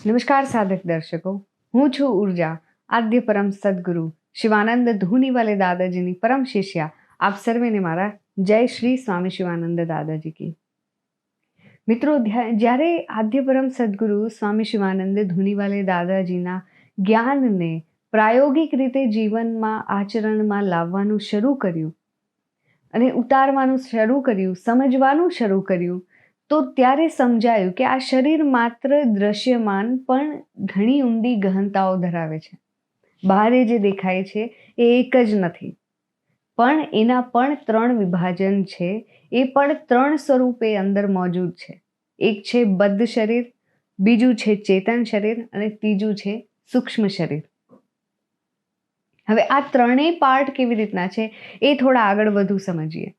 નમસ્કાર સાધક દર્શકો, હું છું ઉર્જા, આદ્ય પરમ સદગુરુ શિવાનંદ ધૂનીવાલે દાદાજીની પરમ શિષ્યા. આપ સર્વેને મારા જય શ્રી સ્વામી શિવાનંદ દાદાજી કી. મિત્રો, જ્યારે આદ્ય પરમ સદગુરુ સ્વામી શિવાનંદ ધૂનીવાલે દાદાજીના જ્ઞાનને પ્રાયોગિક રીતે જીવનમાં આચરણમાં લાવવાનું શરૂ કર્યું અને ઉતારવાનું શરૂ કર્યું, સમજવાનું શરૂ કર્યું, તો ત્યારે સમજાયું કે આ શરીર માત્ર દ્રશ્યમાન પણ ઘણી ઊંડી ગહનતાઓ ધરાવે છે. બહારે જે દેખાય છે એ એક જ નથી, પણ એના પણ 3 વિભાજન છે. એ પણ 3 સ્વરૂપે અંદર મોજૂદ છે. એક છે બદ્ધ શરીર, બીજું છે ચેતન શરીર અને ત્રીજું છે સૂક્ષ્મ શરીર. હવે આ ત્રણેય પાર્ટ કેવી રીતના છે એ થોડા આગળ વધુ સમજીએ.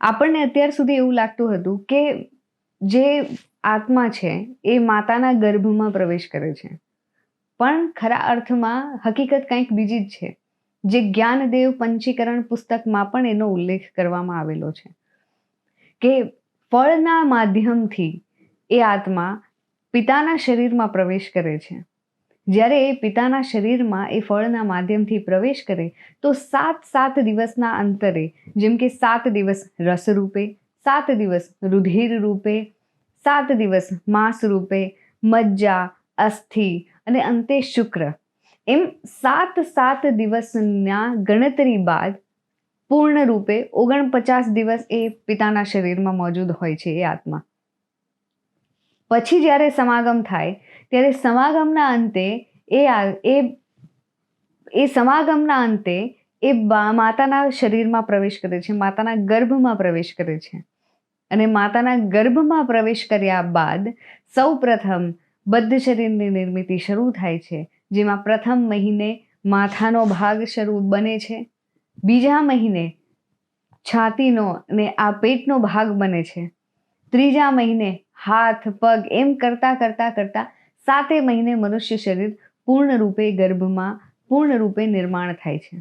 આપણને અત્યાર સુધી એવું લાગતું હતું કે જે આત્મા છે એ માતાના ગર્ભમાં પ્રવેશ કરે છે, પણ ખરા અર્થમાં હકીકત કંઈક બીજી જ છે. જે જ્ઞાનદેવ પંચીકરણ પુસ્તકમાં પણ એનો ઉલ્લેખ કરવામાં આવેલો છે કે ફળના માધ્યમથી એ આત્મા પિતાના શરીરમાં પ્રવેશ કરે છે. જ્યારે એ પિતાના શરીરમાં એ ફળના માધ્યમથી પ્રવેશ કરે તો 7 દિવસના અંતરે, જેમ કે 7 દિવસ રસ રૂપે, 7 દિવસ રુધિર રૂપે, 7 દિવસ માંસ રૂપે, મજ્જા, અસ્થિ અને અંતે શુક્ર, એમ 7 દિવસના ગણતરી બાદ પૂર્ણ રૂપે 49 દિવસ એ પિતાના શરીરમાં મોજૂદ હોય છે એ આત્મા. પછી જ્યારે સમાગમ થાય ત્યારે સમાગમના અંતે એ માતાના શરીરમાં પ્રવેશ કરે છે, માતાના ગર્ભમાં પ્રવેશ કરે છે. અને માતાના ગર્ભમાં પ્રવેશ કર્યા બાદ સૌ પ્રથમ બદ્ધ શરીરની નિર્મિતિ શરૂ થાય છે, જેમાં પ્રથમ મહિને માથાનો ભાગ શરૂ બને છે, બીજા મહિને છાતીનો અને આ પેટનો ભાગ બને છે, ત્રીજા મહિને હાથ, પગ, એમ કરતાં 7 મહિને મનુષ્ય શરીર પૂર્ણ રૂપે ગર્ભમાં પૂર્ણ રૂપે નિર્માણ થાય છે.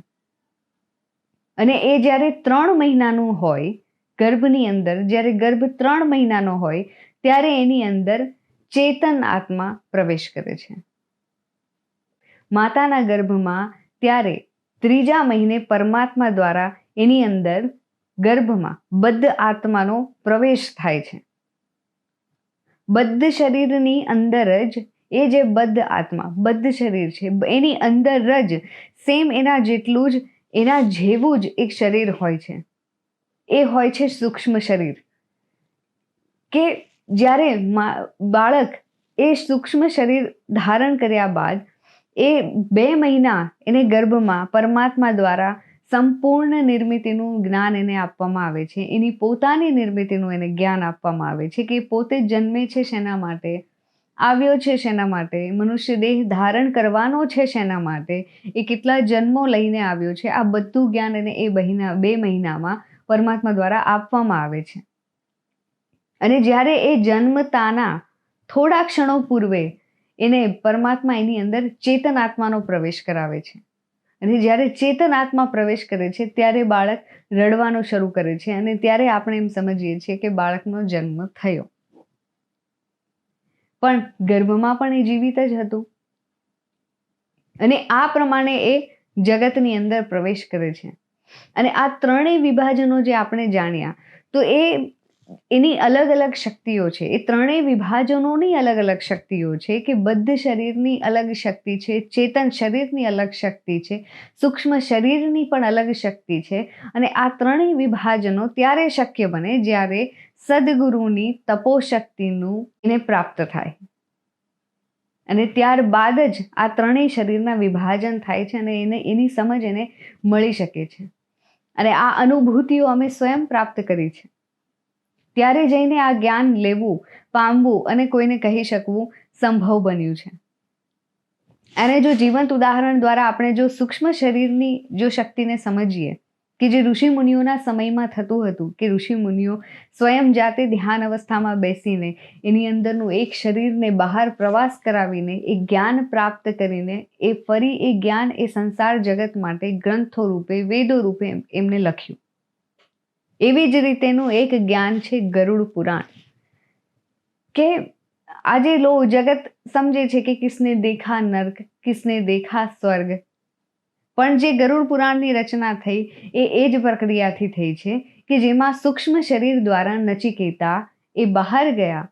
અને એ જ્યારે 3 મહિનાનું હોય, ગર્ભની અંદર જ્યારે ગર્ભ 3 મહિનાનો હોય ત્યારે એની અંદર ચેતન આત્મા પ્રવેશ કરે છે. માતાના ગર્ભમાં ત્યારે 3જા મહિને પરમાત્મા દ્વારા એની અંદર ગર્ભમાં બદ્ધ આત્માનો પ્રવેશ થાય છે. બદ્ધ શરીરની અંદર જ એ જે બદ્ધ આત્મા, બદ્ધ શરીર છે, એની અંદર જ સેમ એના જેટલું જ, એના જેવું જ એક શરીર હોય છે. એ હોય છે સૂક્ષ્મ શરીર. કે જ્યારે બાળક એ સૂક્ષ્મ શરીર ધારણ કર્યા બાદ એ 2 મહિના એને ગર્ભમાં પરમાત્મા દ્વારા સંપૂર્ણ નિર્મિતિનું જ્ઞાન એને આપવામાં આવે છે. એની પોતાની નિર્મિતિનું એને જ્ઞાન આપવામાં આવે છે કે પોતે જન્મે છે શેના માટે, આવ્યો છે શેના માટે, મનુષ્ય દેહ ધારણ કરવાનો છે શેના માટે, એ કેટલા જન્મો લઈને આવ્યો છે, આ બધું જ્ઞાન એને એ 2 મહિનામાં પરમાત્મા દ્વારા આપવામાં આવે છે. અને જ્યારે એ જન્મતાના થોડા ક્ષણો પૂર્વે એને પરમાત્મા એની અંદર ચેતન આત્માનો પ્રવેશ કરાવે છે. અને જ્યારે ચેતન આત્મા પ્રવેશ કરે છે ત્યારે બાળક રડવાનું શરૂ કરે છે અને ત્યારે આપણે એમ સમજીએ છીએ કે બાળકનો જન્મ થયો. પણ ગર્ભમાં પણ એ જીવિત જ હતું. અને આ પ્રમાણે એ જગતની અંદર પ્રવેશ કરે છે. અને આ ત્રણેય વિભાજનો જે આપણે જાણ્યા, તો એની અલગ અલગ શક્તિઓ છે. એ ત્રણેય વિભાજનોની અલગ અલગ શક્તિઓ છે કે બદ્ધ શરીરની અલગ શક્તિ છે, ચેતન શરીરની અલગ શક્તિ છે, સૂક્ષ્મ શરીરની પણ અલગ શક્તિ છે. અને આ ત્રણેય વિભાજનો ત્યારે શક્ય બને જ્યારે સદગુરુની તપોશક્તિનું એને પ્રાપ્ત થાય. અને ત્યારબાદ જ આ ત્રણેય શરીરના વિભાજન થાય છે અને એની સમજ એને મળી શકે છે. અને આ અનુભૂતિઓ અમે સ્વયં પ્રાપ્ત કરી છે. ત્યારે જઈને આ જ્ઞાન લેવું, પામવું અને કોઈને કહી શકવું સંભવ બન્યું છે. અને જો જીવંત ઉદાહરણ દ્વારા આપણે જો સૂક્ષ્મ શરીરની જો શક્તિને સમજીએ કે જે ઋષિમુનિઓના સમયમાં થતું હતું કે ઋષિમુનિઓ સ્વયં જાતે ધ્યાન અવસ્થામાં બેસીને એની અંદરનું એક શરીરને બહાર પ્રવાસ કરાવીને એ જ્ઞાન પ્રાપ્ત કરીને એ ફરી એ જ્ઞાન એ સંસાર જગત માટે ગ્રંથો રૂપે, વેદો રૂપે એમને લખ્યું. એવી જ રીતેનું એક જ્ઞાન છે ગરુડ પુરાણ. કે આજે જગત સમજે છે કે કિસને દેખા નર્ક, કિસને દેખા સ્વર્ગ, પણ જે ગરુડ પુરાણની રચના થઈ એ જ પ્રક્રિયાથી થઈ છે કે જેમાં સૂક્ષ્મ શરીર દ્વારા નચિકેતા એ બહાર ગયા,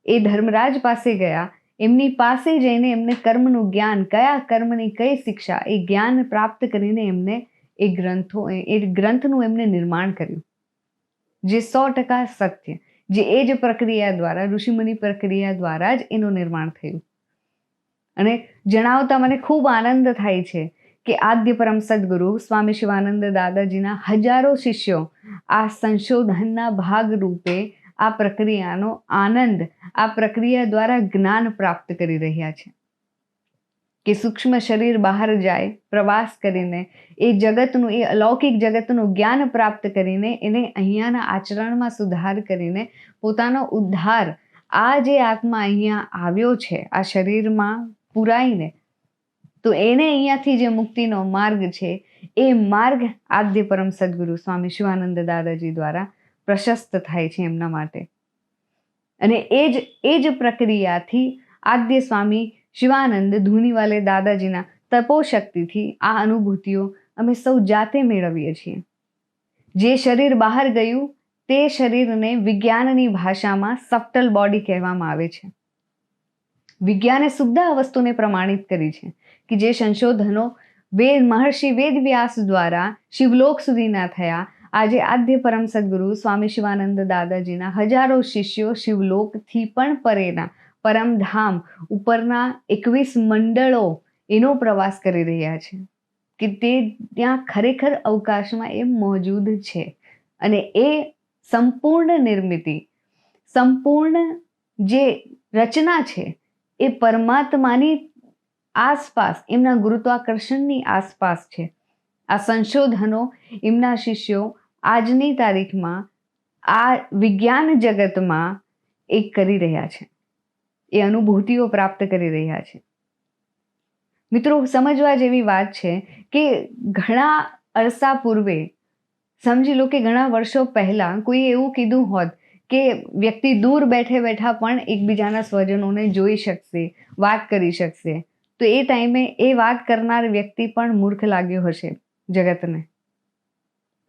એ ધર્મરાજ પાસે ગયા, એમની પાસે જઈને એમને કર્મનું જ્ઞાન, કયા કર્મની કઈ શિક્ષા, એ જ્ઞાન પ્રાપ્ત કરીને એમને એ ગ્રંથનું એમને નિર્માણ કર્યું, જે 100% સત્ય, જે એ જ પ્રક્રિયા દ્વારા, ઋષિમુનિ પ્રક્રિયા દ્વારા જ એનું નિર્માણ થયું. અને જણાવતા મને ખૂબ આનંદ થાય છે કે આદ્ય પરમ સદગુરુ સ્વામી શિવાનંદ દાદાજીના હજારો શિષ્યો આ સંશોધનના ભાગરૂપે આ પ્રક્રિયાનો આનંદ, આ પ્રક્રિયા દ્વારા જ્ઞાન પ્રાપ્ત કરી રહ્યા છે કે સૂક્ષ્મ શરીર બહાર જાય, પ્રવાસ કરીને એ જગતનું, એ અલૌકિક જગતનું જ્ઞાન પ્રાપ્ત કરીને એને અહીંયાના આચરણમાં સુધાર કરીને પોતાનો ઉદ્ધાર, આ જે આત્મા અહીંયા આવ્યો છે આ શરીરમાં પુરાઈને, તો એને અહીંયાથી જે મુક્તિનો માર્ગ છે એ માર્ગ આદ્ય પરમ સદગુરુ સ્વામી શિવાનંદ દાદાજી દ્વારા પ્રશસ્ત થાય છે એમના માટે. અને એ જ પ્રક્રિયાથી આદ્ય સ્વામી શિવાનંદ ધૂનીવાલે દાદાજીના તપોશક્તિથી આ અનુભૂતિઓ અમે સૌ જાતે મેળવીએ છીએ. જે શરીર બહાર ગયું તે શરીરને વિજ્ઞાનની ભાષામાં સબટલ બોડી કહેવામાં આવે છે. વિજ્ઞાને શુદ્ધ આ વસ્તુને પ્રમાણિત કરી છે કે જે સંશોધનો મહર્ષિ વેદવ્યાસ દ્વારા શિવલોક સુધીના થયા, આજે આદ્ય પરમ સદગુરુ સ્વામી શિવાનંદ દાદાજીના હજારો શિષ્યો શિવલોકથી પણ પરેના પરમધામ ઉપરના 21 મંડળો એનો પ્રવાસ કરી રહ્યા છે કે તે ત્યાં ખરેખર અવકાશમાં એ મોજૂદ છે. અને એ સંપૂર્ણ નિર્મિતિ, સંપૂર્ણ જે રચના છે એ પરમાત્માની આસપાસ, એમના ગુરુત્વાકર્ષણની આસપાસ છે. આ સંશોધનો એમના શિષ્યો આજની તારીખમાં આ વિજ્ઞાન જગતમાં એ કરી રહ્યા છે, એ અનુભૂતિઓ પ્રાપ્ત કરી રહ્યા છે. મિત્રો, સમજવા જેવી વાત છે કે ઘણા અરસા પૂર્વે, સમજી લો કે ઘણા વર્ષો પહેલા કોઈ એવું કીધું હોત કે વ્યક્તિ દૂર બેઠે બેઠા પણ એકબીજાના સ્વજનોને જોઈ શકશે, વાત કરી શકશે, તો એ ટાઈમે એ વાત કરનાર વ્યક્તિ પણ મૂર્ખ લાગ્યો હશે જગતને.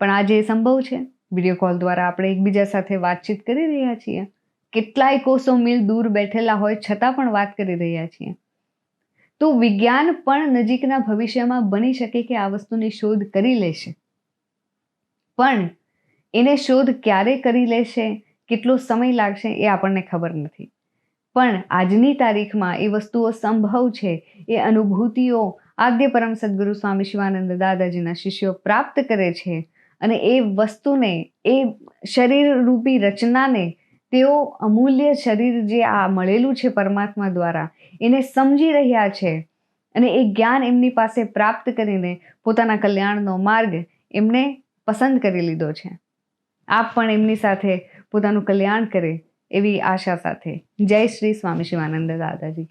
પણ આજે એ સંભવ છે. વિડીયો કોલ દ્વારા આપણે એકબીજા સાથે વાતચીત કરી રહ્યા છીએ. કેટલાય કોસો મીલ દૂર બેઠેલા હોય છતાં પણ વાત કરી રહ્યા છીએ. તો વિજ્ઞાન પણ નજીકના ભવિષ્યમાં બની શકે કે આ વસ્તુની શોધ કરી લેશે, પણ એને શોધ ક્યારે કરી લેશે, કેટલો સમય લાગશે એ આપણને ખબર નથી. પણ આજની તારીખમાં એ વસ્તુઓ સંભવ છે. એ અનુભૂતિઓ આદ્ય પરમ સદગુરુ સ્વામી શિવાનંદ દાદાજીના શિષ્યો પ્રાપ્ત કરે છે અને એ વસ્તુને, એ શરીરરૂપી રચનાને, તેઓ અમૂલ્ય શરીર જે આ મળેલું છે પરમાત્મા દ્વારા, એને સમજી રહ્યા છે અને એ જ્ઞાન એમની પાસે પ્રાપ્ત કરીને પોતાના કલ્યાણનો માર્ગ એમને પસંદ કરી લીધો છે. આપ પણ એમની સાથે પોતાનું કલ્યાણ કરે એવી આશા સાથે જય શ્રી સ્વામી શિવાનંદ દાદાજી.